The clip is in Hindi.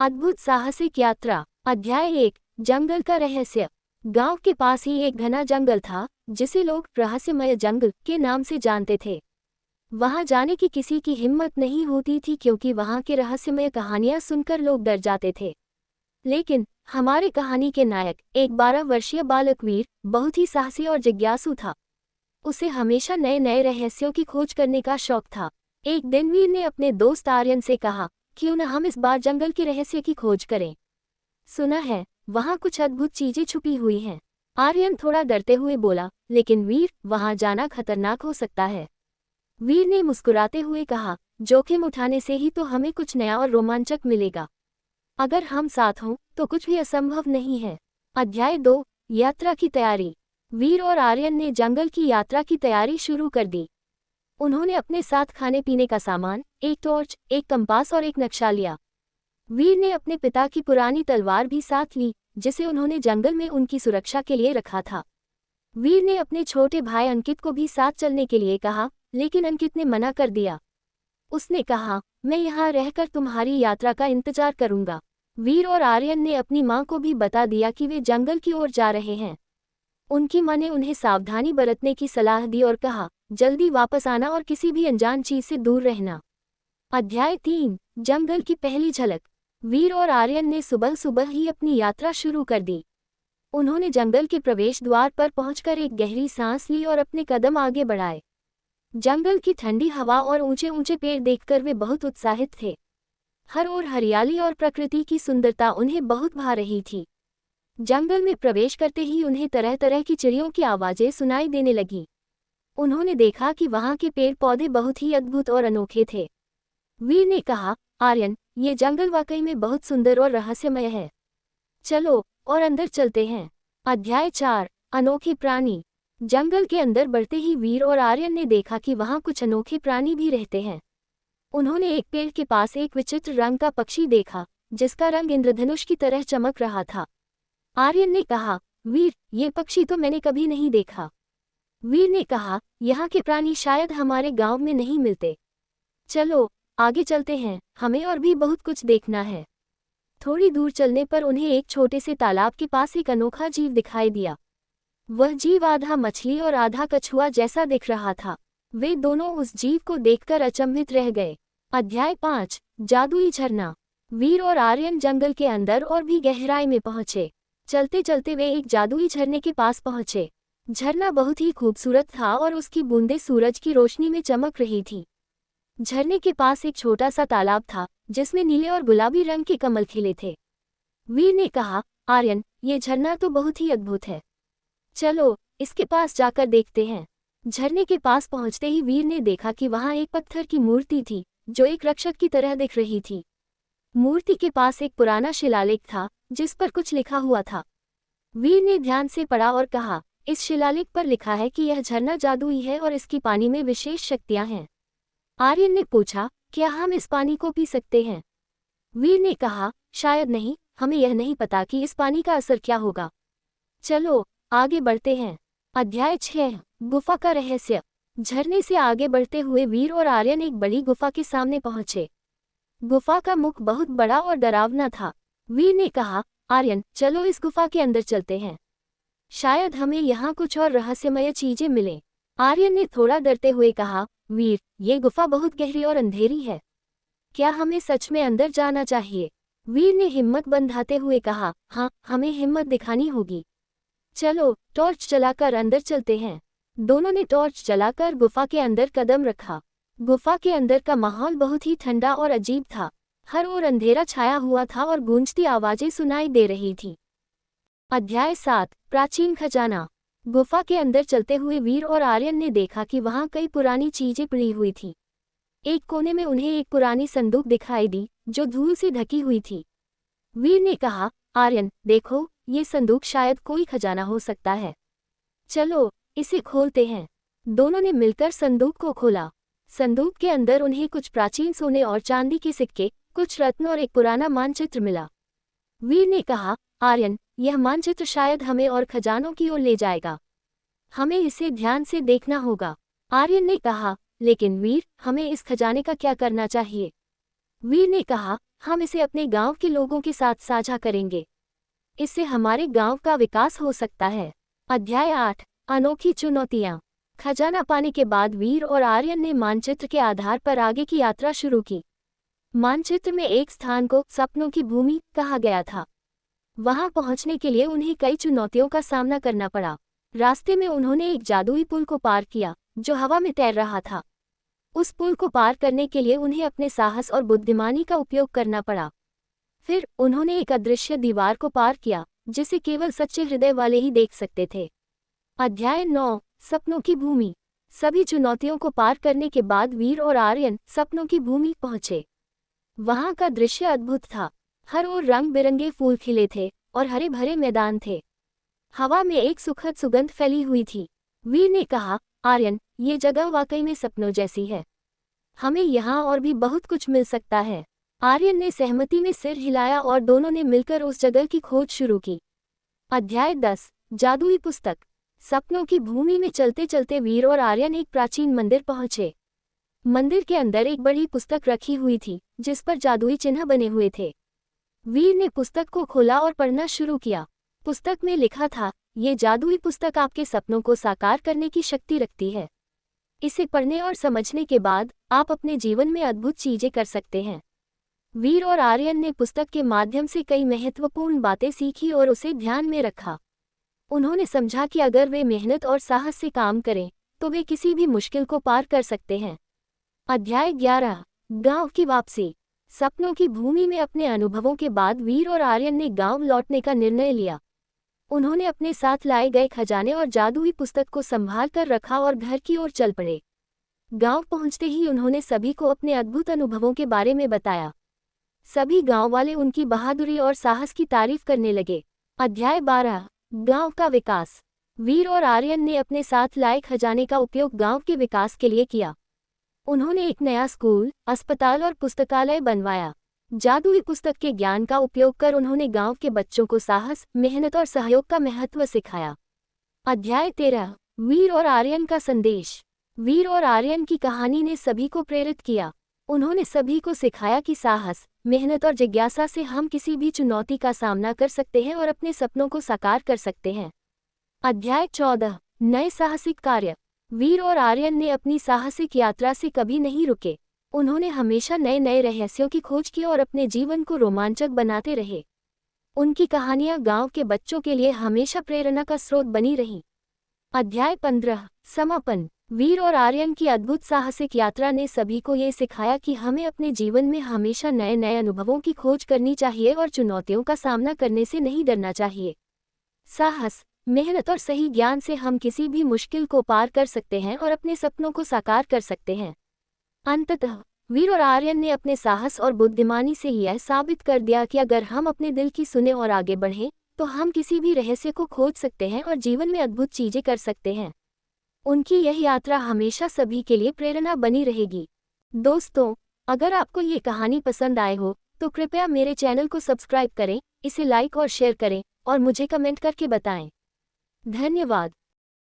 अद्भुत साहसिक यात्रा। अध्याय 1। जंगल का रहस्य। गांव के पास ही एक घना जंगल था, जिसे लोग रहस्यमय जंगल के नाम से जानते थे। वहां जाने की किसी की हिम्मत नहीं होती थी, क्योंकि वहां के रहस्यमय कहानियां सुनकर लोग डर जाते थे। लेकिन हमारी कहानी के नायक एक 12 वर्षीय बालक वीर बहुत ही साहसी और जिज्ञासु था। उसे हमेशा नए नए रहस्यों की खोज करने का शौक था। एक दिन वीर ने अपने दोस्त आर्यन से कहा, क्यों न हम इस बार जंगल के रहस्य की खोज करें। सुना है वहां कुछ अद्भुत चीजें छुपी हुई हैं। आर्यन थोड़ा डरते हुए बोला, लेकिन वीर, वहां जाना खतरनाक हो सकता है। वीर ने मुस्कुराते हुए कहा, जोखिम उठाने से ही तो हमें कुछ नया और रोमांचक मिलेगा। अगर हम साथ हों तो कुछ भी असंभव नहीं है। अध्याय 2। यात्रा की तैयारी। वीर और आर्यन ने जंगल की यात्रा की तैयारी शुरू कर दी। उन्होंने अपने साथ खाने पीने का सामान, एक टॉर्च, एक कंपास और एक नक्शा लिया। वीर ने अपने पिता की पुरानी तलवार भी साथ ली, जिसे उन्होंने जंगल में उनकी सुरक्षा के लिए रखा था। वीर ने अपने छोटे भाई अंकित को भी साथ चलने के लिए कहा, लेकिन अंकित ने मना कर दिया। उसने कहा, मैं यहाँ रहकर तुम्हारी यात्रा का इंतजार करूंगा। वीर और आर्यन ने अपनी माँ को भी बता दिया कि वे जंगल की ओर जा रहे हैं। उनकी माँ ने उन्हें सावधानी बरतने की सलाह दी और कहा, जल्दी वापस आना और किसी भी अनजान चीज से दूर रहना। अध्याय 3। जंगल की पहली झलक। वीर और आर्यन ने सुबह सुबह ही अपनी यात्रा शुरू कर दी। उन्होंने जंगल के प्रवेश द्वार पर पहुंचकर एक गहरी सांस ली और अपने कदम आगे बढ़ाए। जंगल की ठंडी हवा और ऊंचे ऊंचे पेड़ देखकर वे बहुत उत्साहित थे। हर ओर हरियाली और प्रकृति की सुंदरता उन्हें बहुत भा रही थी। जंगल में प्रवेश करते ही उन्हें तरह तरह की चिड़ियों की आवाजें सुनाई देने लगीं। उन्होंने देखा कि वहां के पेड़ पौधे बहुत ही अद्भुत और अनोखे थे। वीर ने कहा, आर्यन, ये जंगल वाकई में बहुत सुंदर और रहस्यमय है। चलो और अंदर चलते हैं। अध्याय 4। अनोखे प्राणी। जंगल के अंदर बढ़ते ही वीर और आर्यन ने देखा कि वहां कुछ अनोखे प्राणी भी रहते हैं। उन्होंने एक पेड़ के पास एक विचित्र रंग का पक्षी देखा, जिसका रंग इंद्रधनुष की तरह चमक रहा था। आर्यन ने कहा, वीर, ये पक्षी तो मैंने कभी नहीं देखा। वीर ने कहा, यहाँ के प्राणी शायद हमारे गांव में नहीं मिलते। चलो आगे चलते हैं, हमें और भी बहुत कुछ देखना है। थोड़ी दूर चलने पर उन्हें एक छोटे से तालाब के पास एक अनोखा जीव दिखाई दिया। वह जीव आधा मछली और आधा कछुआ जैसा दिख रहा था। वे दोनों उस जीव को देखकर अचंभित रह गए। अध्याय 5। जादुई झरना। वीर और आर्यन जंगल के अंदर और भी गहराई में पहुंचे। चलते चलते वे एक जादुई झरने के पास पहुंचे। झरना बहुत ही खूबसूरत था और उसकी बूंदें सूरज की रोशनी में चमक रही थी। झरने के पास एक छोटा सा तालाब था, जिसमें नीले और गुलाबी रंग के कमल खिले थे। वीर ने कहा, आर्यन, ये झरना तो बहुत ही अद्भुत है। चलो इसके पास जाकर देखते हैं। झरने के पास पहुंचते ही वीर ने देखा कि वहां एक पत्थर की मूर्ति थी, जो एक रक्षक की तरह दिख रही थी। मूर्ति के पास एक पुराना शिलालेख था, जिस पर कुछ लिखा हुआ था। वीर ने ध्यान से पढ़ा और कहा, इस शिलालेख पर लिखा है कि यह झरना जादुई है और इसकी पानी में विशेष शक्तियां हैं। आर्यन ने पूछा, क्या हम इस पानी को पी सकते हैं? वीर ने कहा, शायद नहीं, हमें यह नहीं पता कि इस पानी का असर क्या होगा। चलो आगे बढ़ते हैं। अध्याय 6। गुफा का रहस्य। झरने से आगे बढ़ते हुए वीर और आर्यन एक बड़ी गुफा के सामने पहुंचे। गुफा का मुख बहुत बड़ा और डरावना था। वीर ने कहा, आर्यन, चलो इस गुफा के अंदर चलते हैं। शायद हमें यहाँ कुछ और रहस्यमय चीजें मिलें। आर्यन ने थोड़ा डरते हुए कहा, वीर, ये गुफा बहुत गहरी और अंधेरी है। क्या हमें सच में अंदर जाना चाहिए? वीर ने हिम्मत बंधाते हुए कहा, हाँ, हमें हिम्मत दिखानी होगी। चलो टॉर्च जलाकर अंदर चलते हैं। दोनों ने टॉर्च जलाकर गुफा के अंदर कदम रखा। गुफा के अंदर का माहौल बहुत ही ठंडा और अजीब था। हर ओर अंधेरा छाया हुआ था और गूंजती आवाजें सुनाई दे रही थीं। अध्याय 7। प्राचीन खजाना। गुफा के अंदर चलते हुए वीर और आर्यन ने देखा कि वहां कई पुरानी चीजें पड़ी हुई थीं। एक कोने में उन्हें एक पुरानी संदूक दिखाई दी, जो धूल से ढकी हुई थी। वीर ने कहा, आर्यन, देखो, ये संदूक शायद कोई खजाना हो सकता है। चलो इसे खोलते हैं। दोनों ने मिलकर संदूक को खोला। संदूक के अंदर उन्हें कुछ प्राचीन सोने और चांदी के सिक्के, कुछ रत्न और एक पुराना मानचित्र मिला। वीर ने कहा, आर्यन, यह मानचित्र शायद हमें और खजानों की ओर ले जाएगा। हमें इसे ध्यान से देखना होगा। आर्यन ने कहा, लेकिन वीर, हमें इस खजाने का क्या करना चाहिए? वीर ने कहा, हम इसे अपने गांव के लोगों के साथ साझा करेंगे। इससे हमारे गांव का विकास हो सकता है। अध्याय 8 अनोखी चुनौतियां। खजाना पाने के बाद वीर और आर्यन ने मानचित्र के आधार पर आगे की यात्रा शुरू की। मानचित्र में एक स्थान को सपनों की भूमि कहा गया था। वहां पहुंचने के लिए उन्हें कई चुनौतियों का सामना करना पड़ा। रास्ते में उन्होंने एक जादुई पुल को पार किया जो हवा में तैर रहा था। उस पुल को पार करने के लिए उन्हें अपने साहस और बुद्धिमानी का उपयोग करना पड़ा। फिर उन्होंने एक अदृश्य दीवार को पार किया जिसे केवल सच्चे हृदय वाले ही देख सकते थे। अध्याय 9 सपनों की भूमि। सभी चुनौतियों को पार करने के बाद वीर और आर्यन सपनों की भूमि पहुंचे। वहां का दृश्य अद्भुत था। हर ओर रंग बिरंगे फूल खिले थे और हरे भरे मैदान थे। हवा में एक सुखद सुगंध फैली हुई थी। वीर ने कहा, आर्यन, ये जगह वाकई में सपनों जैसी है। हमें यहाँ और भी बहुत कुछ मिल सकता है। आर्यन ने सहमति में सिर हिलाया और दोनों ने मिलकर उस जगह की खोज शुरू की। अध्याय 10 जादुई पुस्तक। सपनों की भूमि में चलते चलते वीर और आर्यन एक प्राचीन मंदिर पहुंचे। मंदिर के अंदर एक बड़ी पुस्तक रखी हुई थी जिस पर जादुई चिन्ह बने हुए थे। वीर ने पुस्तक को खोला और पढ़ना शुरू किया। पुस्तक में लिखा था, ये जादुई पुस्तक आपके सपनों को साकार करने की शक्ति रखती है। इसे पढ़ने और समझने के बाद आप अपने जीवन में अद्भुत चीजें कर सकते हैं। वीर और आर्यन ने पुस्तक के माध्यम से कई महत्वपूर्ण बातें सीखी और उसे ध्यान में रखा। उन्होंने समझा कि अगर वे मेहनत और साहस से काम करें तो वे किसी भी मुश्किल को पार कर सकते हैं। अध्याय 11 गांव की वापसी। सपनों की भूमि में अपने अनुभवों के बाद वीर और आर्यन ने गांव लौटने का निर्णय लिया। उन्होंने अपने साथ लाए गए खजाने और जादुई पुस्तक को संभाल कर रखा और घर की ओर चल पड़े। गांव पहुंचते ही उन्होंने सभी को अपने अद्भुत अनुभवों के बारे में बताया। सभी गांव वाले उनकी बहादुरी और साहस की तारीफ करने लगे। अध्याय 12 गांव का विकास। वीर और आर्यन ने अपने साथ लाए खजाने का उपयोग गांव के विकास के लिए किया। उन्होंने एक नया स्कूल, अस्पताल और पुस्तकालय बनवाया। जादुई पुस्तक के ज्ञान का उपयोग कर उन्होंने गांव के बच्चों को साहस, मेहनत और सहयोग का महत्व सिखाया। अध्याय 13 वीर और आर्यन का संदेश। वीर और आर्यन की कहानी ने सभी को प्रेरित किया। उन्होंने सभी को सिखाया कि साहस, मेहनत और जिज्ञासा से हम किसी भी चुनौती का सामना कर सकते हैं और अपने सपनों को साकार कर सकते हैं। अध्याय 14 नए साहसिक कार्य। वीर और आर्यन ने अपनी साहसिक यात्रा से कभी नहीं रुके। उन्होंने हमेशा नए नए रहस्यों की खोज की और अपने जीवन को रोमांचक बनाते रहे। उनकी कहानियां गांव के बच्चों के लिए हमेशा प्रेरणा का स्रोत बनी रहीं। अध्याय 15 समापन। वीर और आर्यन की अद्भुत साहसिक यात्रा ने सभी को ये सिखाया कि हमें अपने जीवन में हमेशा नए नए अनुभवों की खोज करनी चाहिए और चुनौतियों का सामना करने से नहीं डरना चाहिए। साहस, मेहनत और सही ज्ञान से हम किसी भी मुश्किल को पार कर सकते हैं और अपने सपनों को साकार कर सकते हैं। अंततः वीर और आर्यन ने अपने साहस और बुद्धिमानी से यह साबित कर दिया कि अगर हम अपने दिल की सुने और आगे बढ़ें तो हम किसी भी रहस्य को खोज सकते हैं और जीवन में अद्भुत चीजें कर सकते हैं। उनकी यह यात्रा हमेशा सभी के लिए प्रेरणा बनी रहेगी। दोस्तों, अगर आपको ये कहानी पसंद आए हो तो कृपया मेरे चैनल को सब्सक्राइब करें, इसे लाइक और शेयर करें और मुझे कमेंट करके बताएं। धन्यवाद।